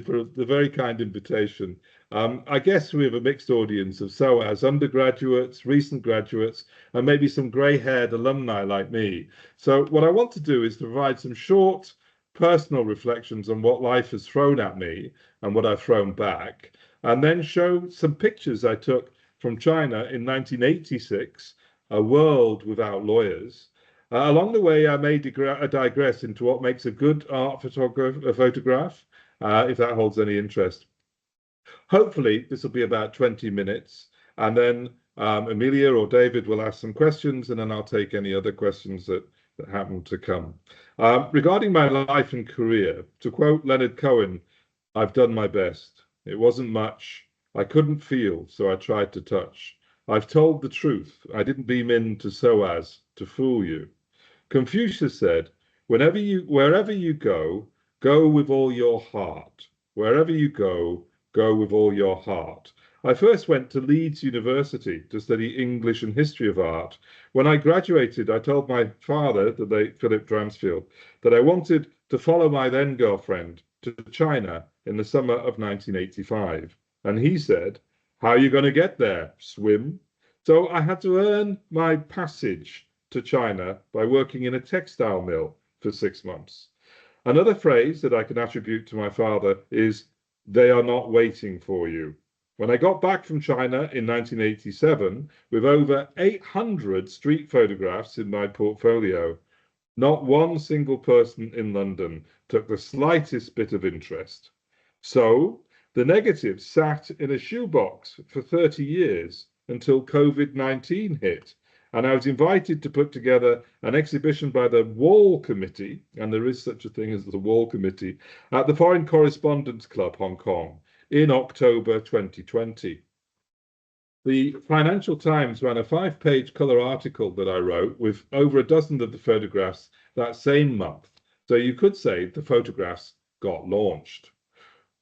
for the very kind invitation. I guess we have a mixed audience of SOAS undergraduates, recent graduates, and maybe some grey-haired alumni like me. So what I want to do is to provide some short personal reflections on what life has thrown at me and what I've thrown back, and then show some pictures I took from China in 1986, a world without lawyers. Along the way, I may digress into what makes a good art photograph, if that holds any interest. Hopefully, this will be about 20 minutes, and then Emilia or David will ask some questions, and then I'll take any other questions that happen to come. Regarding my life and career, to quote Leonard Cohen, I've done my best. It wasn't much. I couldn't feel, so I tried to touch. I've told the truth. I didn't beam in to SOAS to fool you. Confucius said, wherever you go, go with all your heart. Wherever you go, go with all your heart. I first went to Leeds University to study English and history of art. When I graduated, I told my father, the late Philip Dransfield, that I wanted to follow my then girlfriend to China in the summer of 1985. And he said, how are you going to get there? Swim? So I had to earn my passage to China by working in a textile mill for 6 months. Another phrase that I can attribute to my father is, they are not waiting for you. When I got back from China in 1987, with over 800 street photographs in my portfolio, not one single person in London took the slightest bit of interest. So the negatives sat in a shoebox for 30 years until COVID-19 hit. And I was invited to put together an exhibition by the Wall Committee, and there is such a thing as the Wall Committee, at the Foreign Correspondents Club, Hong Kong, in October 2020. The Financial Times ran a 5-page colour article that I wrote with over a dozen of the photographs that same month. So you could say the photographs got launched.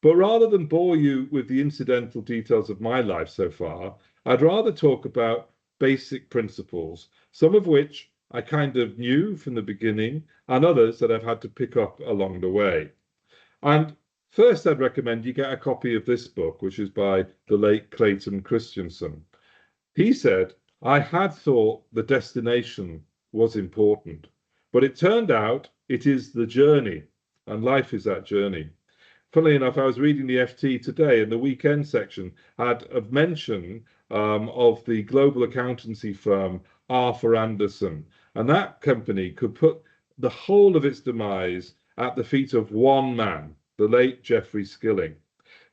But rather than bore you with the incidental details of my life so far, I'd rather talk about basic principles, some of which I kind of knew from the beginning, and others that I've had to pick up along the way. And first, I'd recommend you get a copy of this book, which is by the late Clayton Christensen. He said, I had thought the destination was important, but it turned out it is the journey, and life is that journey. Funnily enough, I was reading the FT today, and the weekend section had a mention of the global accountancy firm Arthur Andersen, and that company could put the whole of its demise at the feet of one man, the late Jeffrey Skilling.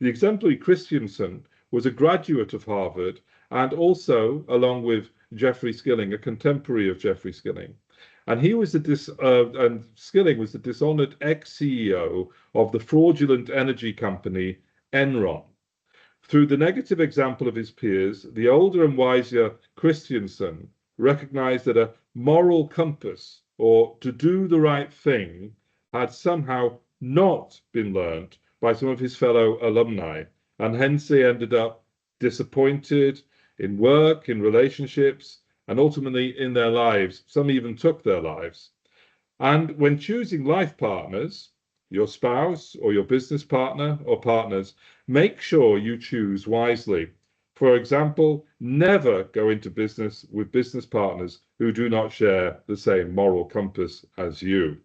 The exemplary Christensen was a graduate of Harvard and also, along with Jeffrey Skilling, a contemporary of Jeffrey Skilling. And he was and Skilling was the dishonored ex-CEO of the fraudulent energy company Enron. Through the negative example of his peers, the older and wiser Christensen recognized that a moral compass, or to do the right thing, had somehow not been learnt by some of his fellow alumni, and hence they ended up disappointed in work, in relationships, and ultimately in their lives. Some even took their lives. And when choosing life partners, your spouse or your business partner or partners, make sure you choose wisely. For example, never go into business with business partners who do not share the same moral compass as you.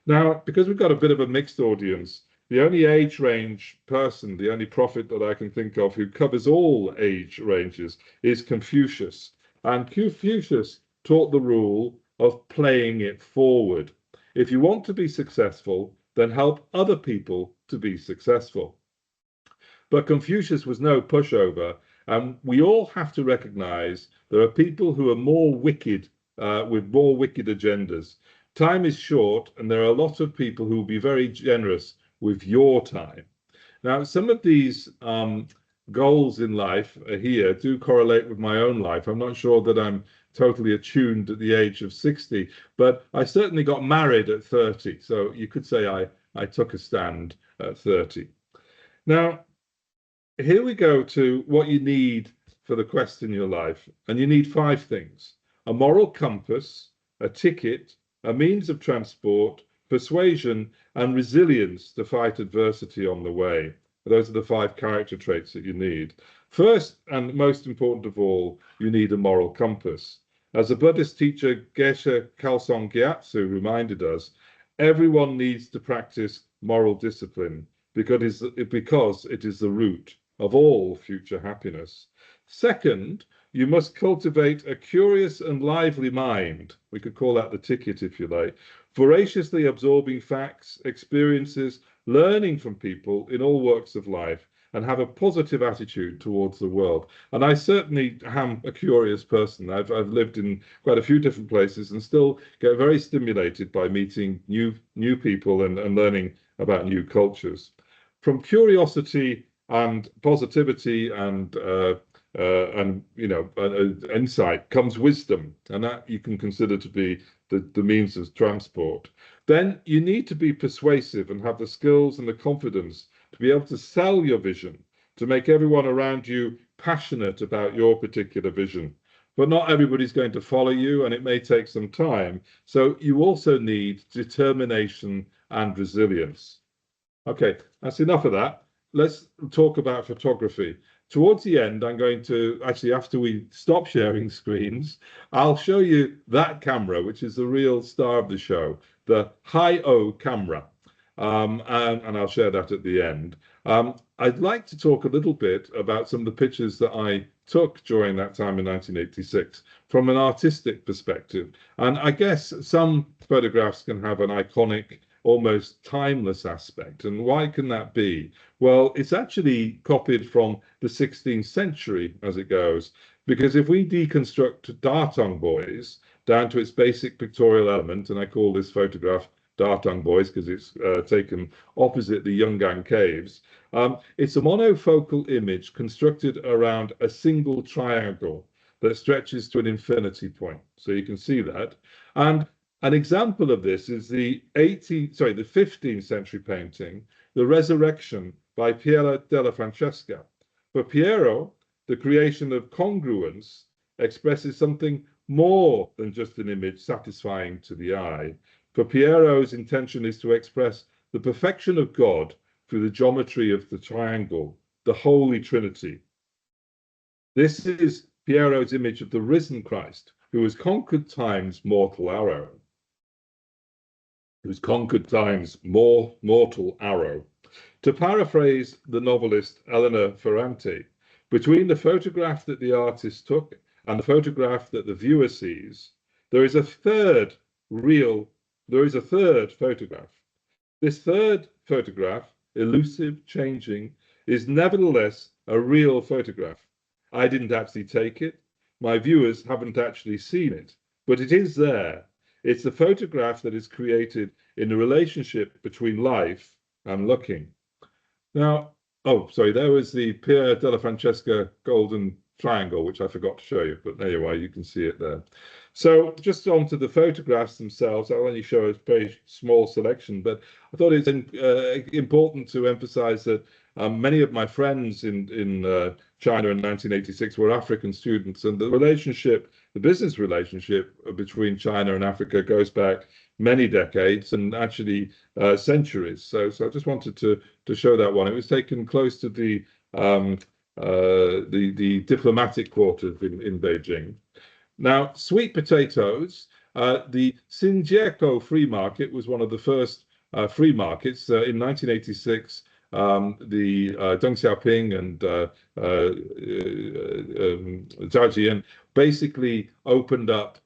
Now, because we've got a bit of a mixed audience, the only age range person, the only prophet that I can think of who covers all age ranges is Confucius. And Confucius taught the rule of playing it forward. If you want to be successful, then help other people to be successful. But Confucius was no pushover, and we all have to recognize there are people who are more wicked, with more wicked agendas. Time is short, and there are a lot of people who will be very generous with your time. Now, some of these goals in life here do correlate with my own life. I'm not sure that I'm totally attuned at the age of 60, but I certainly got married at 30. So you could say I took a stand at 30. Now, here we go to what you need for the quest in your life. And you need 5 things: a moral compass, a ticket, a means of transport, persuasion, and resilience to fight adversity on the way. Those are the 5 character traits that you need. First, and most important of all, you need a moral compass. As the Buddhist teacher Geshe Khalsong Gyatso reminded us, everyone needs to practice moral discipline because it is the root of all future happiness. Second, you must cultivate a curious and lively mind. We could call that the ticket, if you like, voraciously absorbing facts, experiences, learning from people in all walks of life, and have a positive attitude towards the world. And I certainly am a curious person. I've lived in quite a few different places and still get very stimulated by meeting new people and learning about new cultures. From curiosity and positivity and insight comes wisdom, and that you can consider to be the means of transport. Then you need to be persuasive and have the skills and the confidence to be able to sell your vision, to make everyone around you passionate about your particular vision. But not everybody's going to follow you, and it may take some time. So you also need determination and resilience. Okay, that's enough of that. Let's talk about photography. Towards the end, I'm going to, actually, after we stop sharing screens, I'll show you that camera, which is the real star of the show, the Hi-O camera. And I'll share that at the end. I'd like to talk a little bit about some of the pictures that I took during that time in 1986 from an artistic perspective. And I guess some photographs can have an iconic, almost timeless aspect. And why can that be? Well, it's actually copied from the 16th century as it goes, because if we deconstruct Dartong Boys down to its basic pictorial element, and I call this photograph Dartong Boys because it's taken opposite the Yungan Caves, it's a monofocal image constructed around a single triangle that stretches to an infinity point. So you can see that. And an example of this is the 15th century painting, The Resurrection by Piero della Francesca. For Piero, the creation of congruence expresses something more than just an image satisfying to the eye. For Piero's intention is to express the perfection of God through the geometry of the triangle, the Holy Trinity. This is Piero's image of the risen Christ, who has conquered time's mortal arrow. To paraphrase the novelist Elena Ferrante, between the photograph that the artist took and the photograph that the viewer sees, there is a third photograph. This third photograph, elusive, changing, is nevertheless a real photograph. I didn't actually take it. My viewers haven't actually seen it, but it is there. It's the photograph that is created in the relationship between life and looking. Now, there was the Piero della Francesca golden triangle, which I forgot to show you, but there you are, you can see it there. So just onto the photographs themselves, I'll only show a very small selection, but I thought it's important to emphasize that many of my friends in China in 1986 were African students, and the business relationship between China and Africa goes back many decades and actually centuries. So I just wanted to show that one. It was taken close to the diplomatic quarters in Beijing. Now, sweet potatoes. The Xinjieko free market was one of the first free markets in 1986. The Deng Xiaoping and Zhao Jian basically opened up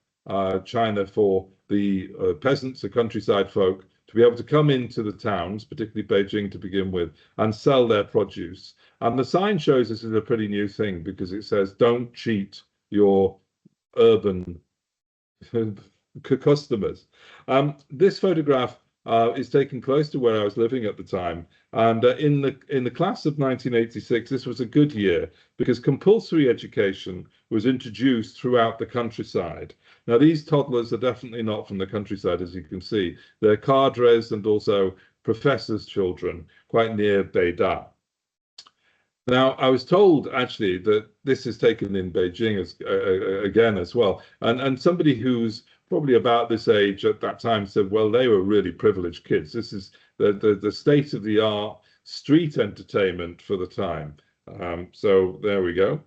China for the peasants, the countryside folk, to be able to come into the towns, particularly Beijing to begin with, and sell their produce. And the sign shows this is a pretty new thing because it says, don't cheat your urban customers. This photograph is taken close to where I was living at the time. And in the class of 1986, this was a good year because compulsory education was introduced throughout the countryside. Now, these toddlers are definitely not from the countryside, as you can see. They're cadres and also professors' children, quite near Beida. Now, I was told actually that this is taken in Beijing again as well. And somebody who's probably about this age at that time said, well, they were really privileged kids. This is the state of the art street entertainment for the time. So there we go.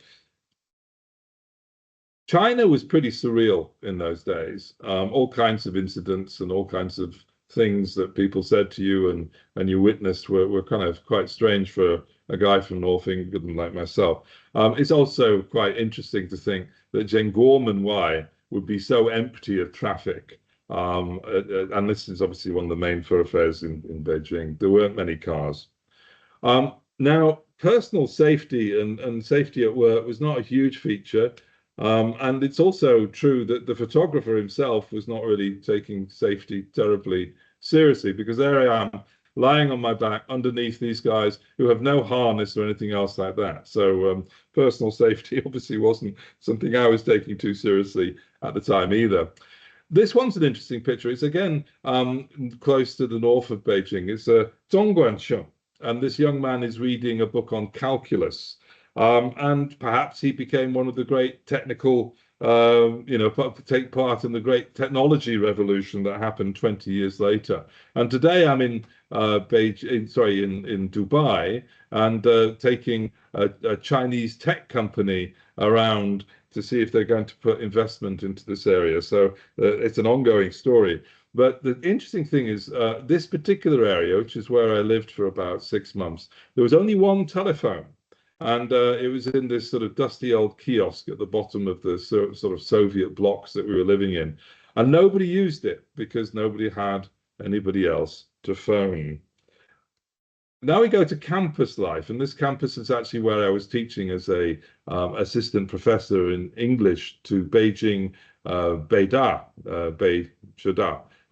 China was pretty surreal in those days. All kinds of incidents and all kinds of things that people said to you and you witnessed were kind of quite strange for a guy from North England like myself. It's also quite interesting to think that Zhengguomenwai would be so empty of traffic. And this is obviously one of the main thoroughfares in Beijing. There weren't many cars. Now, personal safety and safety at work was not a huge feature. And it's also true that the photographer himself was not really taking safety terribly seriously, because there I am lying on my back underneath these guys who have no harness or anything else like that. So personal safety obviously wasn't something I was taking too seriously at the time either. This one's an interesting picture. It's again close to the north of Beijing. It's Zhongguancun, and this young man is reading a book on calculus. And perhaps he became one of the great technical, take part in the great technology revolution that happened 20 years later. And today I'm in in Dubai, and taking a Chinese tech company around to see if they're going to put investment into this area. So it's an ongoing story. But the interesting thing is this particular area, which is where I lived for about 6 months, there was only one telephone. And it was in this sort of dusty old kiosk at the bottom of the sort of Soviet blocks that we were living in. And nobody used it because nobody had anybody else to phone. Now we go to campus life, and this campus is actually where I was teaching as a assistant professor in English to Beijing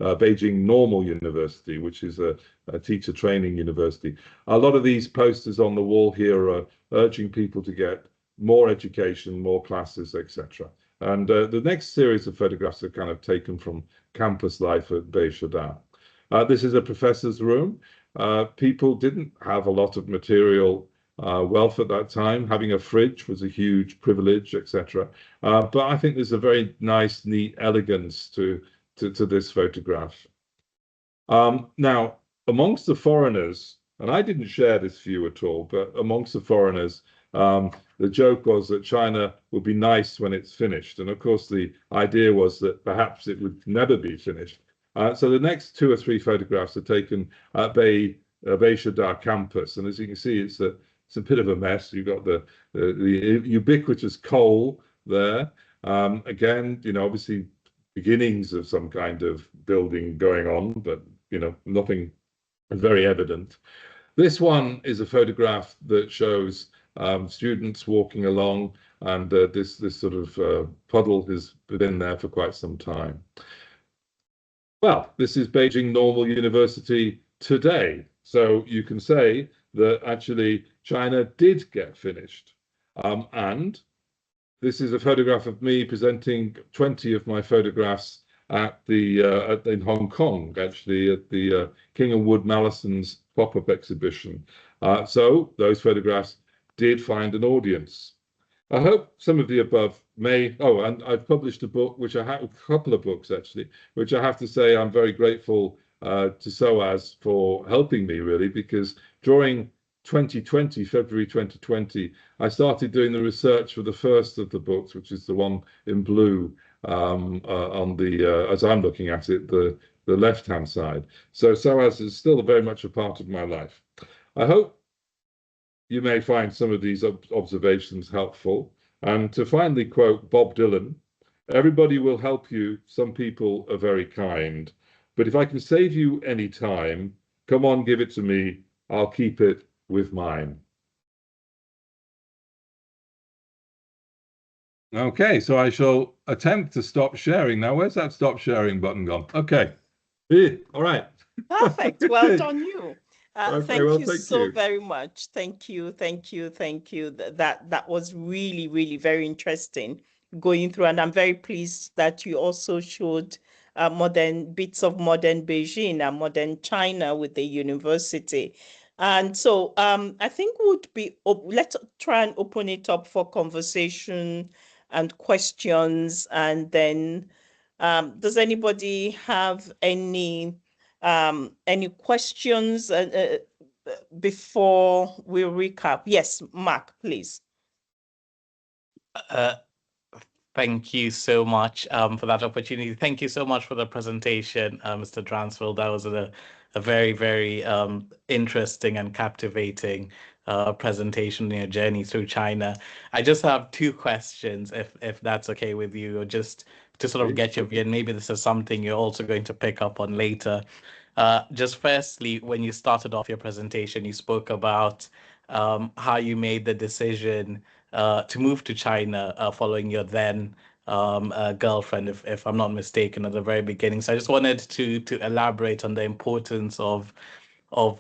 Beijing Normal University, which is a teacher training university. A lot of these posters on the wall here are urging people to get more education, more classes, etc. And the next series of photographs are kind of taken from campus life at Beishada. This is a professor's room. People didn't have a lot of material wealth at that time. Having a fridge was a huge privilege, etc. But I think there's a very nice, neat elegance to this photograph. Now, amongst the foreigners, and I didn't share this view at all, but amongst the foreigners, the joke was that China would be nice when it's finished. And of course, the idea was that perhaps it would never be finished. So the next 2 or 3 photographs are taken at Beishada campus. And as you can see, it's a bit of a mess. You've got the ubiquitous coal there. Again, obviously beginnings of some kind of building going on, but nothing very evident. This one is a photograph that shows students walking along, and this sort of puddle has been there for quite some time. Well, this is Beijing Normal University today, so you can say that actually China did get finished, and this is a photograph of me presenting 20 of my photographs at in Hong Kong, actually, at the King and Wood Mallison's pop-up exhibition. So those photographs did find an audience. I hope some of the above may. Oh, and I've published a book, which I have a couple of books actually, which I have to say I'm very grateful to SOAS for helping me really, because during 2020, February 2020, I started doing the research for the first of the books, which is the one in blue on the, as I'm looking at it, the left-hand side. So SOAS is still very much a part of my life. I hope you may find some of these observations helpful. And to finally quote Bob Dylan, everybody will help you. Some people are very kind. But if I can save you any time, come on, give it to me. I'll keep it with mine. Okay, so I shall attempt to stop sharing now. Where's that stop sharing button gone? Okay. All right. Perfect. Well done, you. Okay, thank well, you thank so you. very much. Thank you. That was really, really very interesting going through, and I'm very pleased that you also showed modern bits of modern Beijing and modern China with the university. And so I think let's try and open it up for conversation and questions, and then Does anybody have any questions before we recap? Yes, Mark, please. Thank you so much for that opportunity. Thank you so much for the presentation, Mr. Dransfield. That was a very, very interesting and captivating presentation in your journey through China. I just have two questions, if that's okay with you, or just to sort of get your view. And maybe this is something you're also going to pick up on later. Just firstly, when you started off your presentation, you spoke about how you made the decision to move to China following your then girlfriend, if I'm not mistaken, at the very beginning. So I just wanted to elaborate on the importance of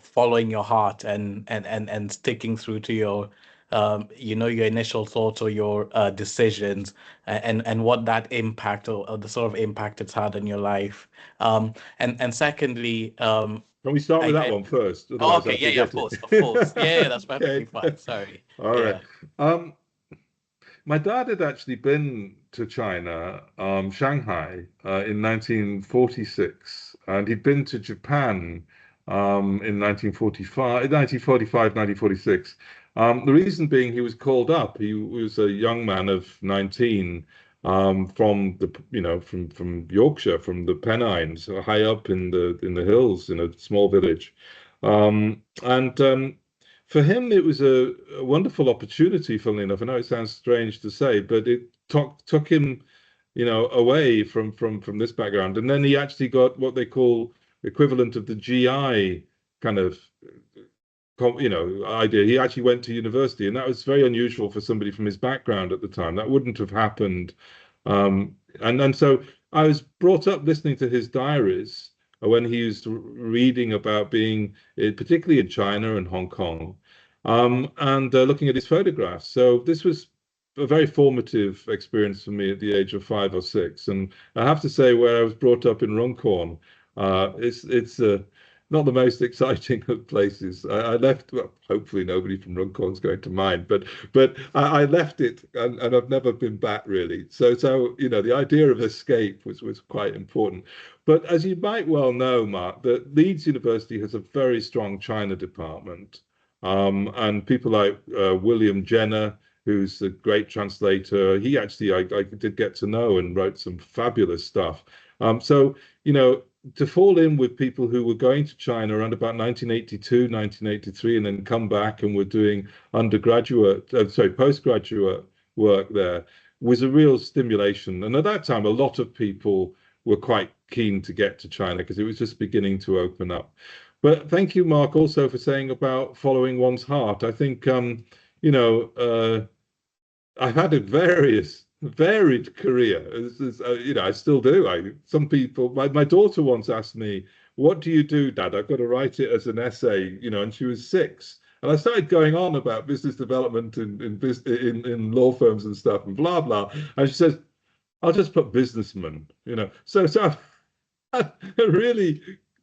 following your heart and sticking through to your your initial thoughts or your decisions, and what that impact or the sort of impact it's had in your life. And secondly, can we start with that one first? Oh, okay, yeah, of course, yeah, that's perfectly fine. Sorry. All right. My dad had actually been to China, Shanghai, in 1946, and he'd been to Japan in 1946. The reason being he was called up. He was a young man of 19 from from Yorkshire, from the Pennines, high up in the hills in a small village, for him, it was a wonderful opportunity, funnily enough. I know it sounds strange to say, but it took him, away from this background. And then he actually got what they call equivalent of the GI kind of, idea. He actually went to university, and that was very unusual for somebody from his background at the time. That wouldn't have happened. And so I was brought up listening to his diaries when he was reading about being, particularly in China and Hong Kong, and looking at his photographs. So this was a very formative experience for me at the age of 5 or 6. And I have to say, where I was brought up in Runcorn, it's not the most exciting of places. I left, well, hopefully nobody from Runcorn's going to mind, but I left it, and I've never been back really. So the idea of escape was quite important. But as you might well know, Mark, that Leeds University has a very strong China department, and people like William Jenner, who's a great translator. He actually I did get to know and wrote some fabulous stuff. So to fall in with people who were going to China around about 1982, 1983, and then come back and were doing postgraduate work there was a real stimulation. And at that time, a lot of people were quite keen to get to China because it was just beginning to open up. But thank you, Mark, also for saying about following one's heart. I think, I've had a varied career. I still do. Some people, my daughter once asked me, "What do you do, Dad? I've got to write it as an essay," and she was 6. And I started going on about business development in law firms and stuff and blah, blah. And she says, "I'll just put businessman," So I've really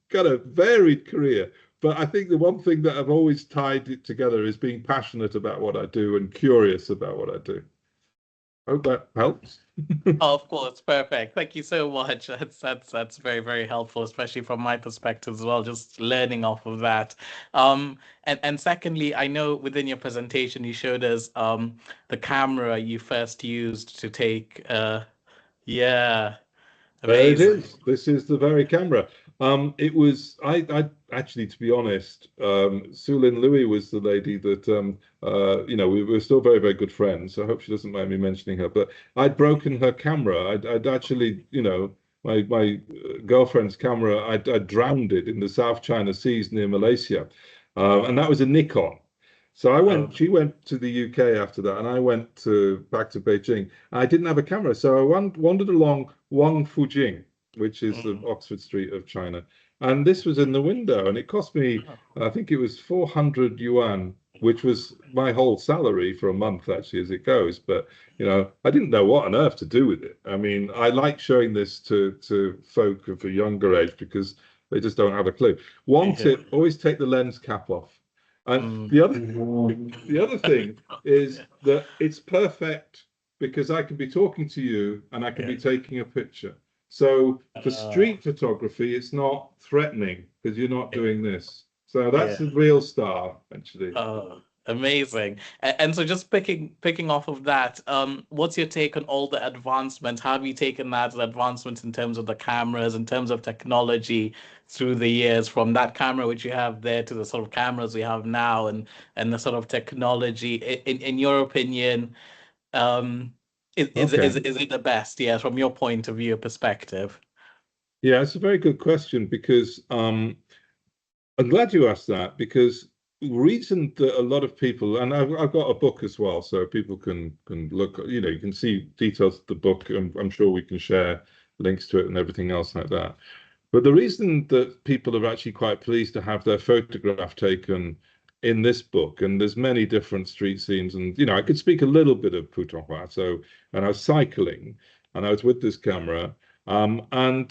got a varied career. But I think the one thing that I've always tied it together is being passionate about what I do and curious about what I do. Hope that helps. Oh, of course, perfect. Thank you so much. That's very, very helpful, especially from my perspective as well, just learning off of that. And secondly, I know within your presentation you showed us the camera you first used to take. Yeah, There it amazing. is. This is the very camera. It was I actually, to be honest, Sulin Louis was the lady that we were still very, very good friends. So I hope she doesn't mind me mentioning her. But I'd broken her camera. I'd actually, my girlfriend's camera. I'd drowned it in the South China Seas near Malaysia, and that was a Nikon. So she went to the UK after that, and I went back to Beijing. I didn't have a camera, so I wandered along Wangfujing, which is the Oxford Street of China. And this was in the window, and it cost me, I think it was 400 yuan, which was my whole salary for a month, actually, as it goes. But, I didn't know what on earth to do with it. I mean, I like showing this to folk of a younger age because they just don't have a clue. One tip, always take the lens cap off. And the other thing is that it's perfect because I can be talking to you and I can be taking a picture. So for street photography, it's not threatening because you're not doing this. So that's the real star, actually. Amazing. And so just picking off of that, what's your take on all the advancements? How have you taken that, the advancements in terms of the cameras, in terms of technology through the years, from that camera which you have there to the sort of cameras we have now, and the sort of technology, in your opinion, is it the best? Yeah, from your point of view, perspective. Yeah, it's a very good question, because I'm glad you asked that, because the reason that a lot of people, and I've got a book as well, so people can look, you know, you can see details of the book. I'm sure we can share links to it and everything else like that. But the reason that people are actually quite pleased to have their photograph taken in this book, and there's many different street scenes, and, you know, I could speak a little bit of Putonghua. So, and I was cycling, and I was with this camera, and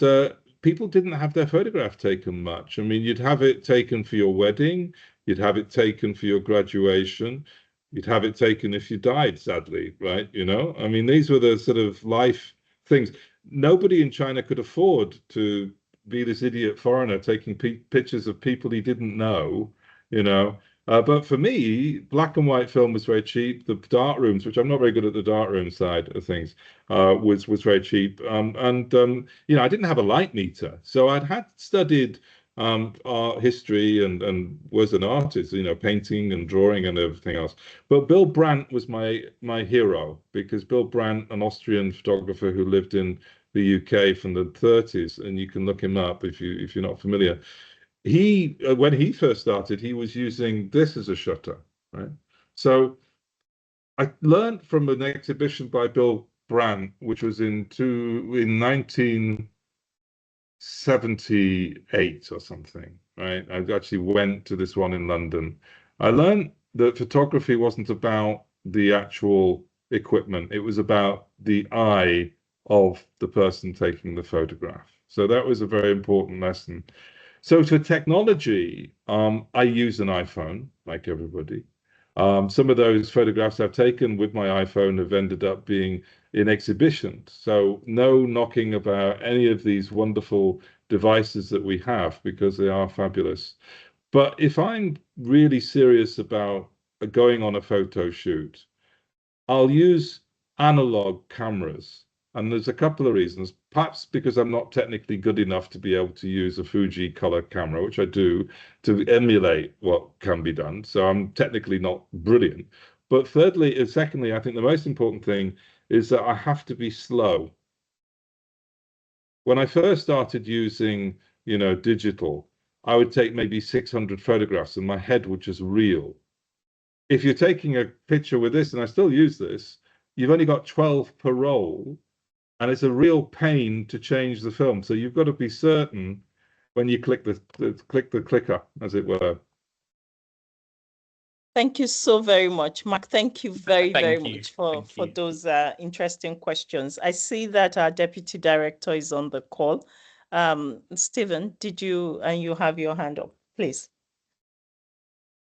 people didn't have their photograph taken much. I mean, you'd have it taken for your wedding, you'd have it taken for your graduation, you'd have it taken if you died, sadly, right? You know, I mean, these were the sort of life things. Nobody in China could afford to be this idiot foreigner taking pictures of people he didn't know, you know. But for me, black and white film was very cheap. The dark rooms, which I'm not very good at the dark room side of things, was very cheap. And you know, I didn't have a light meter, so I'd had studied art history and was an artist, you know, painting and drawing and everything else. But Bill Brandt was my hero, because Bill Brandt, an Austrian photographer who lived in the UK from the 30s, and you can look him up if you're not familiar. He when he first started, he was using this as a shutter, right? So I learned from an exhibition by Bill Brandt, which was in 1978 or something, right? I actually went to this one in London. I learned that photography wasn't about the actual equipment, it was about the eye of the person taking the photograph. So that was a very important lesson. So to technology, I use an iPhone like everybody. Some of those photographs I've taken with my iPhone have ended up being in exhibitions. So no knocking about any of these wonderful devices that we have, because they are fabulous. But if I'm really serious about going on a photo shoot, I'll use analog cameras. And there's a couple of reasons. Perhaps because I'm not technically good enough to be able to use a Fuji color camera, which I do, to emulate what can be done. So I'm technically not brilliant. But thirdly and secondly, I think the most important thing is that I have to be slow. When I first started using, you know, digital, I would take maybe 600 photographs and my head would just reel. If you're taking a picture with this, and I still use this, you've only got 12 per roll. And it's a real pain to change the film. So you've got to be certain when you click the clicker, as it were. Thank you so very much, Mark. Thank you very much for those interesting questions. I see that our Deputy Director is on the call. Stephen, you have your hand up, please.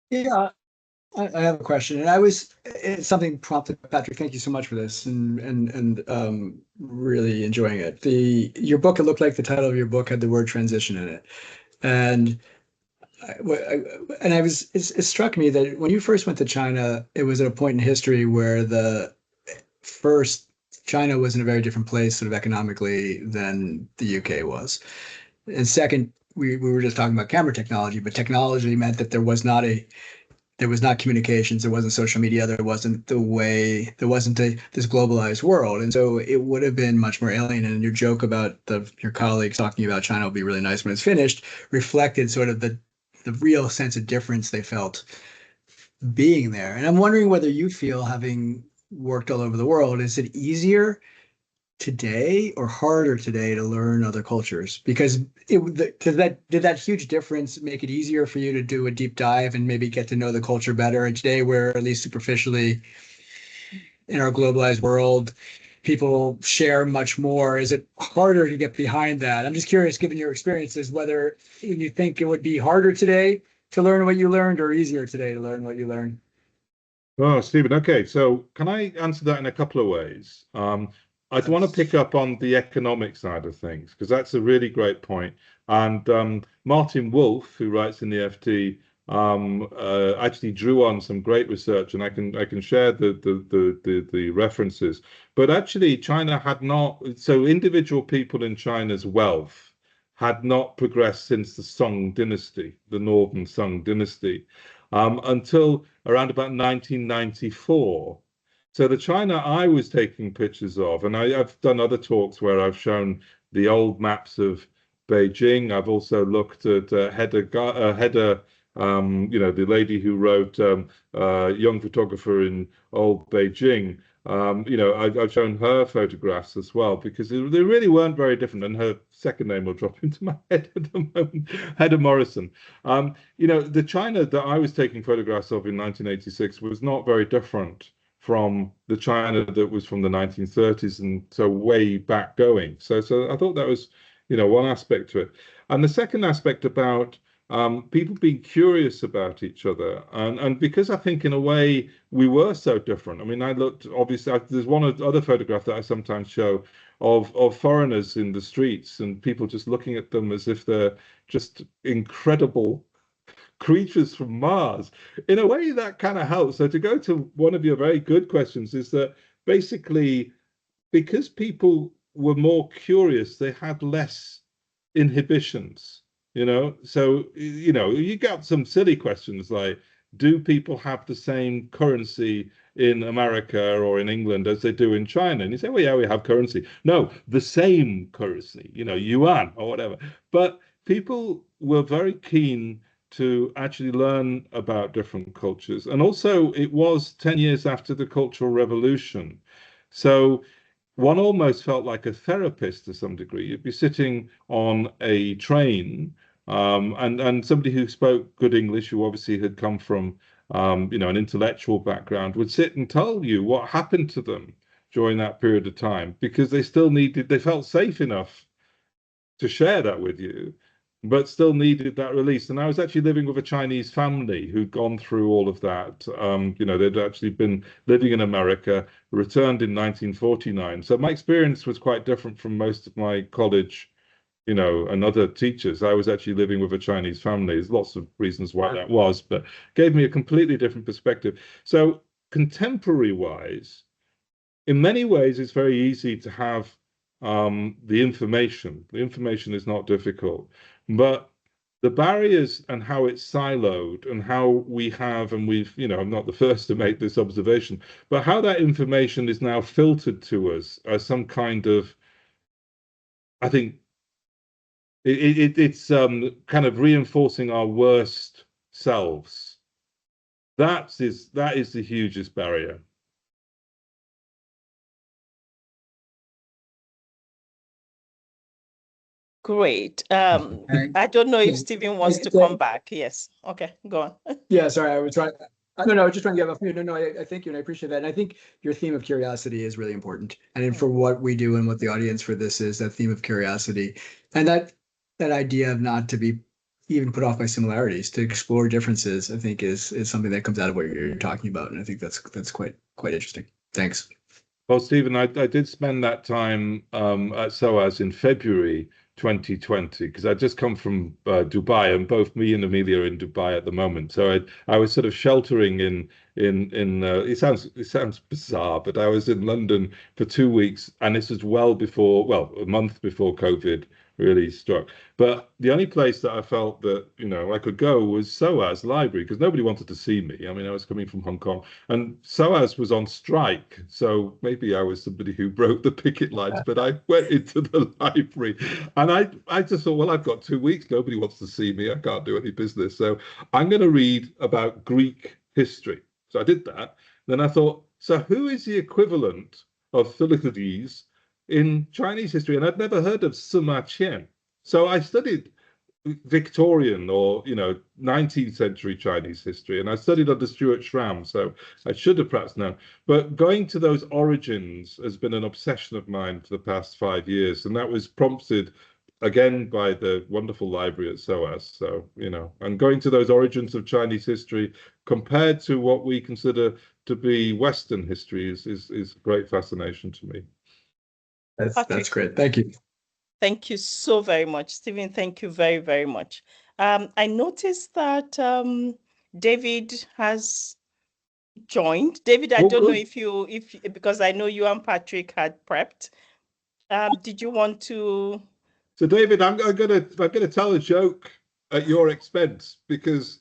Yeah, I have a question, and it's something prompted Patrick. Thank you so much for this, and really enjoying it. Your book, it looked like the title of your book had the word transition in it, and it struck me that when you first went to China, it was at a point in history where China was in a very different place, sort of economically, than the UK was, and second, we were just talking about camera technology, but technology meant that there was not communications, there wasn't social media, there wasn't this globalized world. And so it would have been much more alien. And your joke about your colleagues talking about China will be really nice when it's finished reflected sort of the real sense of difference they felt being there. And I'm wondering whether you feel, having worked all over the world, is it easier today or harder today to learn other cultures? Because did that huge difference make it easier for you to do a deep dive and maybe get to know the culture better? And today, we're at least superficially, in our globalized world, people share much more. Is it harder to get behind that? I'm just curious, given your experiences, whether you think it would be harder today to learn what you learned, or easier today to learn what you learned. Oh, Stephen, okay. So can I answer that in a couple of ways? I'd want to pick up on the economic side of things, because that's a really great point. And Martin Wolf, who writes in the FT, actually drew on some great research, and I can share the references. But actually, China had not, so individual people in China's wealth had not progressed since the Song dynasty, the Northern Song dynasty, until around about 1994. So the China I was taking pictures of, and I've done other talks where I've shown the old maps of Beijing. I've also looked at Hedda, the lady who wrote Young Photographer in Old Beijing. I've shown her photographs as well, because they really weren't very different. And her second name will drop into my head at the moment, Hedda Morrison. The China that I was taking photographs of in 1986 was not very different from the China that was from the 1930s, and so way back going. So I thought that was, one aspect to it. And the second aspect about people being curious about each other, and because I think in a way we were so different. I mean, I looked, obviously, there's one other photograph that I sometimes show of foreigners in the streets, and people just looking at them as if they're just incredible creatures from Mars. In a way, that kind of helps. So to go to one of your very good questions, is that basically because people were more curious, they had less inhibitions, So, you got some silly questions like, do people have the same currency in America or in England as they do in China? And you say, well, yeah, we have currency. No, the same currency, yuan or whatever. But people were very keen to actually learn about different cultures. And also, it was 10 years after the Cultural Revolution. So one almost felt like a therapist to some degree. You'd be sitting on a train, and somebody who spoke good English, who obviously had come from an intellectual background, would sit and tell you what happened to them during that period of time, because they felt safe enough to share that with you, but still needed that release. And I was actually living with a Chinese family who'd gone through all of that. They'd actually been living in America, returned in 1949. So my experience was quite different from most of my college, and other teachers. I was actually living with a Chinese family. There's lots of reasons why that was, but gave me a completely different perspective. So contemporary-wise, in many ways, it's very easy to have the information. The information is not difficult. But the barriers and how it's siloed, and how we've, I'm not the first to make this observation, but how that information is now filtered to us as some kind of, I think, it's kind of reinforcing our worst selves. That is the hugest barrier. Great. I don't know if Stephen wants to come back. Yes. Okay, go on. Yeah, sorry, I was trying. I was just trying to get off mute. No, I thank you, and I appreciate that. And I think your theme of curiosity is really important. And for what we do and what the audience for this is, that theme of curiosity, and that idea of not to be even put off by similarities, to explore differences, I think is something that comes out of what you're talking about. And I think that's quite interesting. Thanks. Well, Stephen, I did spend that time at SOAS in February 2020, because I just come from Dubai, and both me and Emilia are in Dubai at the moment. So I was sort of sheltering in it sounds bizarre, but I was in London for 2 weeks, and this was a month before COVID really struck. But the only place that I felt that I could go was SOAS library, because nobody wanted to see me. I mean, I was coming from Hong Kong, and SOAS was on strike, so maybe I was somebody who broke the picket lines. But I went into the library, and I just thought, well, I've got 2 weeks, nobody wants to see me, I can't do any business, so I'm going to read about Greek history. So I did that. Then I thought, so who is the equivalent of Thucydides in Chinese history? And I'd never heard of Sima Qian. So I studied Victorian or 19th century Chinese history, and I studied under Stuart Schramm, so I should have perhaps known. But going to those origins has been an obsession of mine for the past 5 years, and that was prompted again by the wonderful library at SOAS. So and going to those origins of Chinese history compared to what we consider to be Western history is great fascination to me. That's great. Thank you. Thank you so very much, Stephen. Thank you very, very much. I noticed that David has joined. David, I don't know if because I know you and Patrick had prepped. Did you want to? So, David, I'm gonna tell a joke at your expense because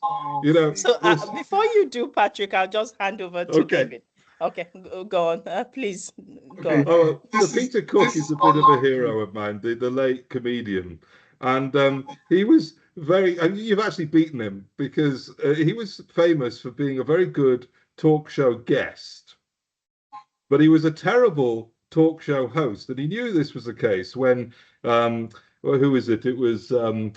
So before you do, Patrick, I'll just hand over to David. Okay, go on. Please go on. Oh, so Peter Cook is a bit of a hero of mine, the late comedian, and he was very. And you've actually beaten him because he was famous for being a very good talk show guest, but he was a terrible talk show host, and he knew this was the case when. Well, who is it? It was the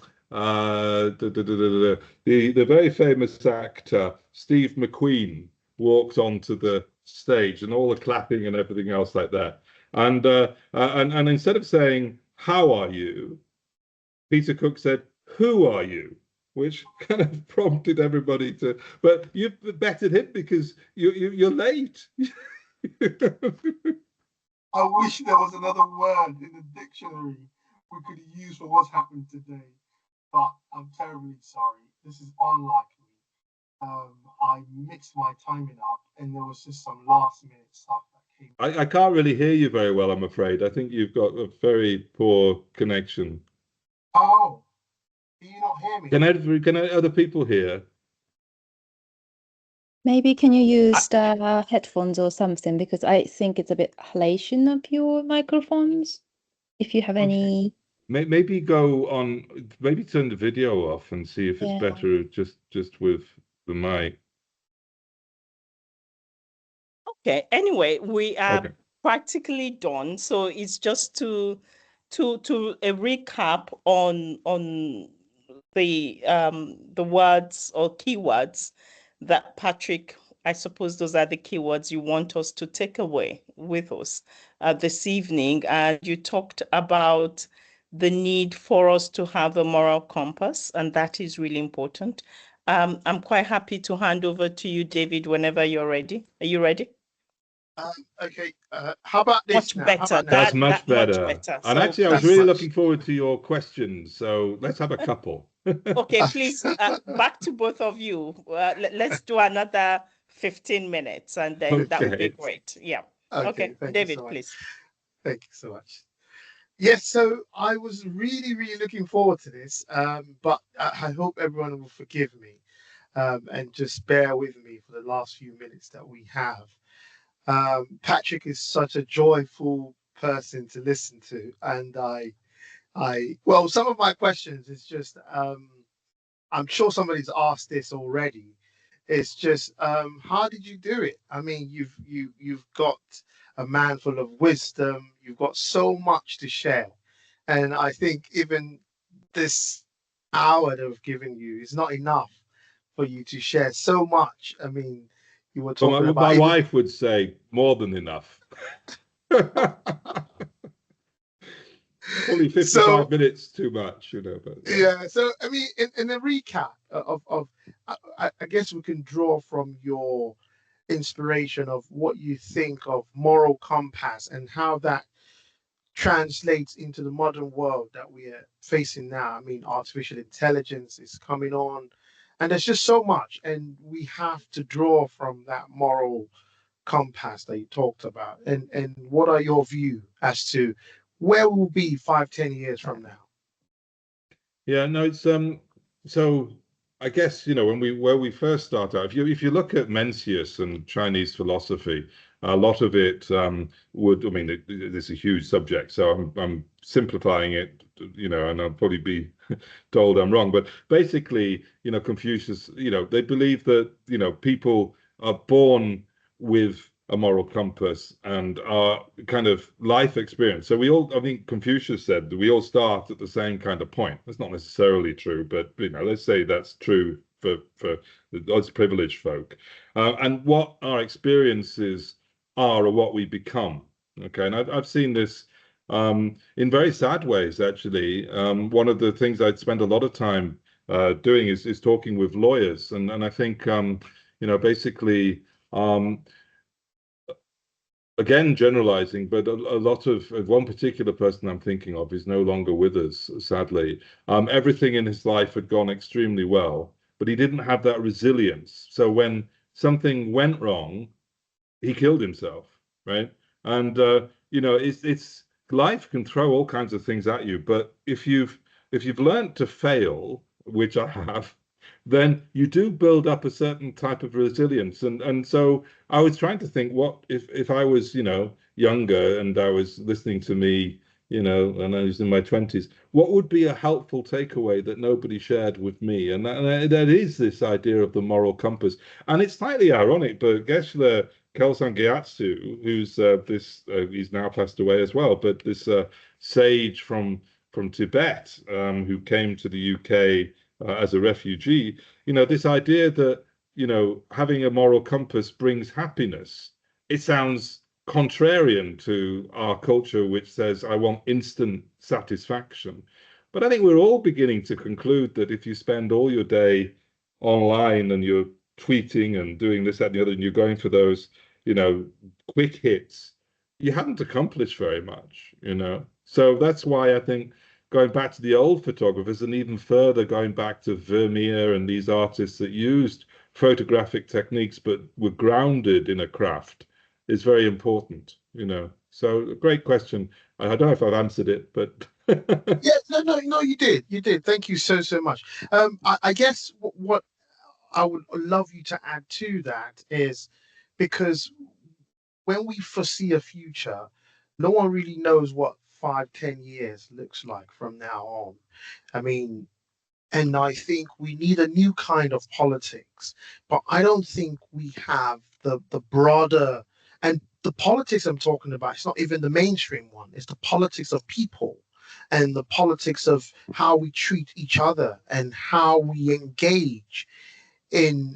very famous actor Steve McQueen walked onto the stage, and all the clapping and everything else like that. And instead of saying "How are you?" Peter Cook said "Who are you?" which kind of prompted everybody to. But you've bettered him because you're late. I wish there was another word in the dictionary we could use for what's happened today, but I'm terribly sorry. This is unlike me. I mixed my timing up, and there was just some last-minute stuff that came. I can't really hear you very well, I'm afraid. I think you've got a very poor connection. Oh, do you not hear me? Can other people hear? Maybe can you use the headphones or something, because I think it's a bit halation of your microphones. If you have any. Maybe go on. Maybe turn the video off and see if it's better just with the mic. Okay. Anyway, we are practically done. So it's just to a recap on the words or keywords that Patrick, I suppose those are the keywords you want us to take away with us this evening. And you talked about the need for us to have a moral compass, and that is really important. I'm quite happy to hand over to you, David, whenever you're ready. Are you ready? Okay. How about this? Much better. That's much better. And So actually, I was really looking forward to your questions. So let's have a couple. Okay, please, back to both of you. Let's do another 15 minutes, and then that would be great. Yeah. Okay, David, please. Thank you so much. Yes, so I was really, really looking forward to this, but I hope everyone will forgive me and just bear with me for the last few minutes that we have. Patrick is such a joyful person to listen to, and well, some of my questions is just, I'm sure somebody's asked this already. It's just, how did you do it? I mean, you've got a man full of wisdom. You've got so much to share, and I think even this hour that I've given you is not enough for you to share so much. I mean, you were talking about. My wife would say more than enough. Only 55 minutes too much, But yeah. So I mean, in the recap of I guess we can draw from your inspiration of what you think of moral compass and how that translates into the modern world that we are facing now. I mean, artificial intelligence is coming on, and there's just so much, and we have to draw from that moral compass that you talked about. And what are your views as to where we'll be 5-10 years from now? Yeah, no, it's so I guess where we first start out, if you look at Mencius and Chinese philosophy, a lot of it this is a huge subject, so I'm simplifying it, and I'll probably be told I'm wrong, but basically, Confucius, they believe that people are born with a moral compass and our kind of life experience. So I think Confucius said that we all start at the same kind of point. That's not necessarily true, but let's say that's true for us privileged folk. And what our experiences are or what we become. Okay, and I've seen this in very sad ways, actually. One of the things I'd spend a lot of time doing is talking with lawyers, and I think basically again, generalizing, but a lot of one particular person I'm thinking of is no longer with us, sadly. Everything in his life had gone extremely well, but he didn't have that resilience. So when something went wrong, he killed himself, right? And you know, it's life can throw all kinds of things at you, but if you've learned to fail, which I have, then you do build up a certain type of resilience. And so I was trying to think, what if I was, you know, younger and I was listening to me, you know, and I was in my 20s, what would be a helpful takeaway that nobody shared with me? And that is this idea of the moral compass. And it's slightly ironic, but Geshe Kelsang Gyatso, who's he's now passed away as well, but this sage from Tibet, who came to the UK as a refugee, you know, this idea that, you know, having a moral compass brings happiness. It sounds contrarian to our culture, which says, I want instant satisfaction. But I think we're all beginning to conclude that if you spend all your day online and you're tweeting and doing this, that, and the other, and you're going for those, you know, quick hits, you haven't accomplished very much, you know. So that's why I think going back to the old photographers and even further going back to Vermeer and these artists that used photographic techniques but were grounded in a craft is very important, you know. So a great question. I don't know if I've answered it, but Yeah, no, you did. Thank you so much. I guess what I would love you to add to that is, because when we foresee a future, no one really knows what 5, 10 years looks like from now on. I mean, and I think we need a new kind of politics, but I don't think we have the broader, and the politics I'm talking about, it's not even the mainstream one, it's the politics of people and the politics of how we treat each other and how we engage in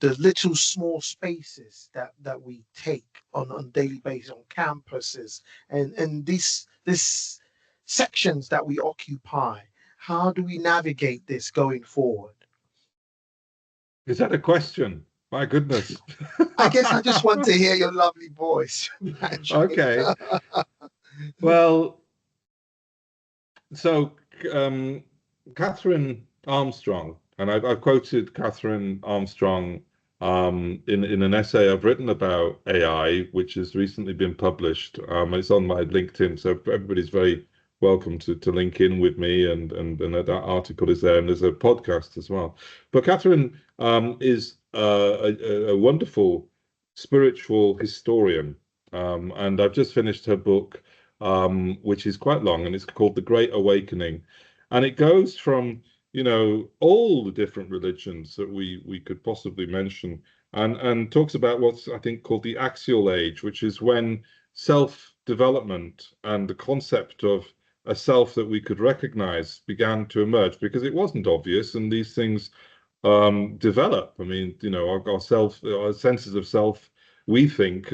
the little small spaces that we take on daily basis on campuses and this sections that we occupy. How do we navigate this going forward? is that a question? My goodness. I guess I just want to hear your lovely voice. Okay. Well, so Catherine Armstrong, and I've quoted Catherine Armstrong in an essay I've written about AI, which has recently been published. It's on my LinkedIn, so everybody's very welcome to link in with me, and that article is there, and there's a podcast as well. But Catherine is a wonderful spiritual historian, and I've just finished her book, which is quite long, and it's called The Great Awakening. And it goes from, you know, all the different religions that we could possibly mention, and talks about what's, I think, called the axial age, which is when self-development and the concept of a self that we could recognize began to emerge, because it wasn't obvious, and these things develop. I mean, you know, our senses of self, we think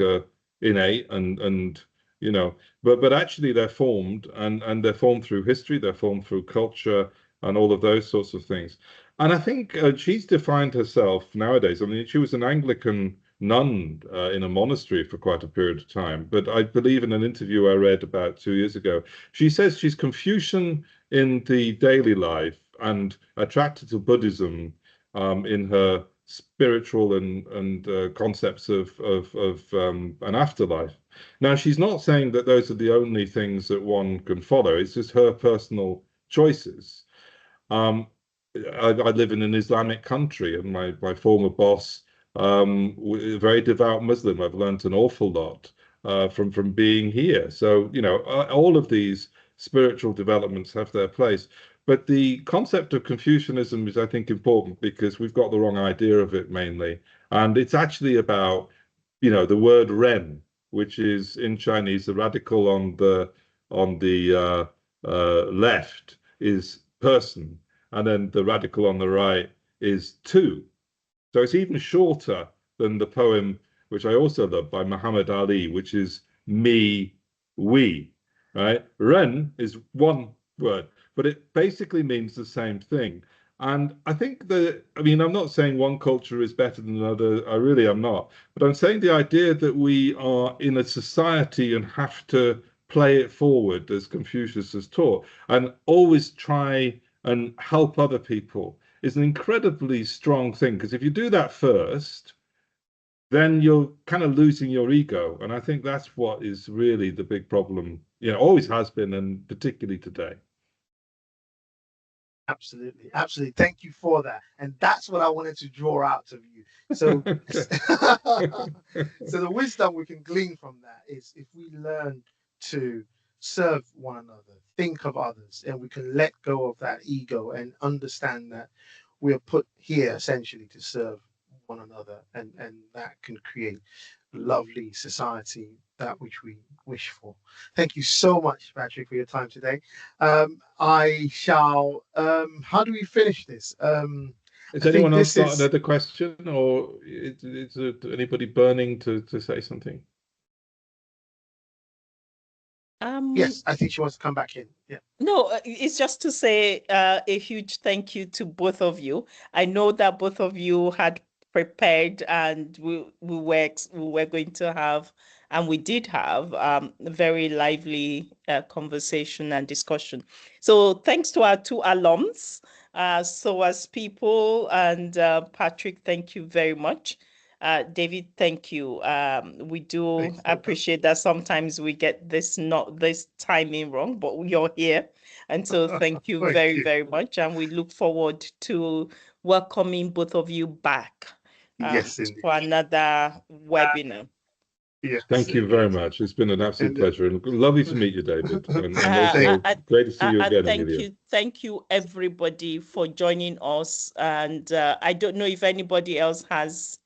innate and you know, but actually they're formed, and they're formed through history, they're formed through culture and all of those sorts of things. And I think she's defined herself nowadays. I mean, she was an Anglican nun in a monastery for quite a period of time, but I believe in an interview I read about 2 years ago, she says she's Confucian in the daily life and attracted to Buddhism in her spiritual and concepts of an afterlife. Now, she's not saying that those are the only things that one can follow. It's just her personal choices. I live in an Islamic country, and my former boss, a very devout Muslim. I've learned an awful lot from being here. So, you know, all of these spiritual developments have their place. But the concept of Confucianism is, I think, important because we've got the wrong idea of it mainly. And it's actually about, you know, the word Ren, which is in Chinese, the radical on the left is person, and then the radical on the right is two. So it's even shorter than the poem, which I also love, by Muhammad Ali, which is me, we, right? Ren is one word, but it basically means the same thing. And I think that, I mean, I'm not saying one culture is better than another. I really am not. But I'm saying the idea that we are in a society and have to play it forward, as Confucius has taught, and always try and help other people is an incredibly strong thing. Because if you do that first, then you're kind of losing your ego. And I think that's what is really the big problem, you know, always has been, and particularly today. Absolutely, absolutely. Thank you for that. And that's what I wanted to draw out of you. So, so the wisdom we can glean from that is if we learn to serve one another, think of others, and we can let go of that ego and understand that we are put here essentially to serve one another, and that can create lovely society, that which we wish for. Thank you so much, Patrick, for your time today. I shall. How do we finish this? Has I think anyone else this got is. another question, or is anybody burning to say something? Yes, I think she wants to come back in. Yeah. No, it's just to say a huge thank you to both of you. I know that both of you had prepared, and we were going to have, and we did have, a very lively conversation and discussion. So thanks to our two alums, SOAS people, and Patrick, thank you very much. David, thank you. We do appreciate that sometimes we get this timing wrong, but you're here. And so thank you very much. And we look forward to welcoming both of you back Yes, for another webinar. Yes, Thank you very much. It's been an absolute pleasure, and lovely to meet you, David. And also great to see you again, Emilia. Thank you, everybody, for joining us. And I don't know if anybody else has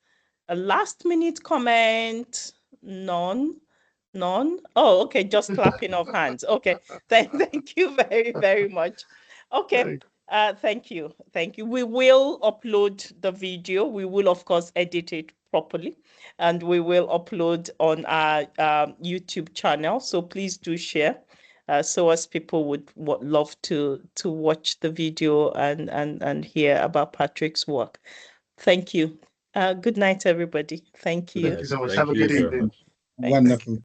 a last minute comment. None. Oh, okay, just clapping of hands. Okay, thank you very much. Okay, thank you. We will upload the video. We will, of course, edit it properly, and we will upload on our YouTube channel. So please do share, so as people would love to watch the video and hear about Patrick's work. Thank you. Good night, everybody. Thank you. Thank you so much. Thank Have a good you very evening. much. Wonderful.